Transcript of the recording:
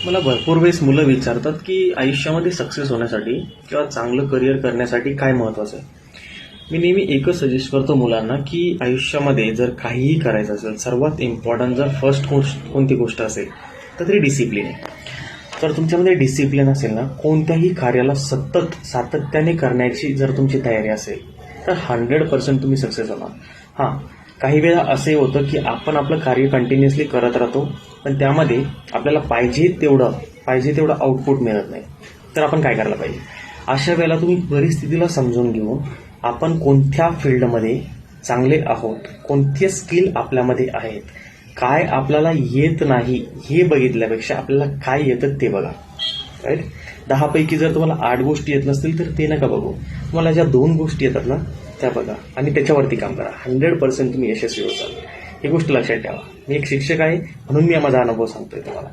मला भरपूर वेळेस मुलं विचारतात की आयुष्यामध्ये सक्सेस होण्यासाठी किंवा चांगलं करिअर करण्यासाठी काय महत्त्वाचं आहे. मी नेहमी एकच सजेस्ट करतो मुलांना की आयुष्यामध्ये जर काहीही करायचं असेल, सर्वात इम्पॉर्टंट जर फर्स्ट कोणती गोष्ट असेल तर ती डिसिप्लिन आहे. जर तुमच्यामध्ये डिसिप्लिन असेल ना, कोणत्याही कार्याला सतत सातत्याने करण्याची जर तुमची तयारी असेल तर 100% तुम्ही सक्सेस होणार. हां, काही वेळा असे होतं की आपण आपलं कार्य कंटिन्युअसली करत राहतो, पण त्यामध्ये आपल्याला पाहिजे तेवढं आउटपुट मिळत नाही. तर आपण काय करायला पाहिजे? अशा वेळेला तुम्ही परिस्थितीला समजून घेऊन आपण कोणत्या फील्डमध्ये चांगले आहोत, कोणते स्किल आपल्यामध्ये आहेत, काय आपल्याला येत नाही हे बघितल्यापेक्षा आपल्याला काय येतं ते बघा. राईट? 10 पैकी जर तुम्हाला 8 गोष्टी येत नसतील तर ते नका बघू. तुम्हाला ज्या 2 गोष्टी येतात ना त्या बघा आणि त्याच्यावरती काम करा. 100% तुम्ही यशस्वी होताल. ही गोष्ट लक्षात ठेवा. मी एक शिक्षक आहे म्हणून मी माझा अनुभव सांगतोय तुम्हाला.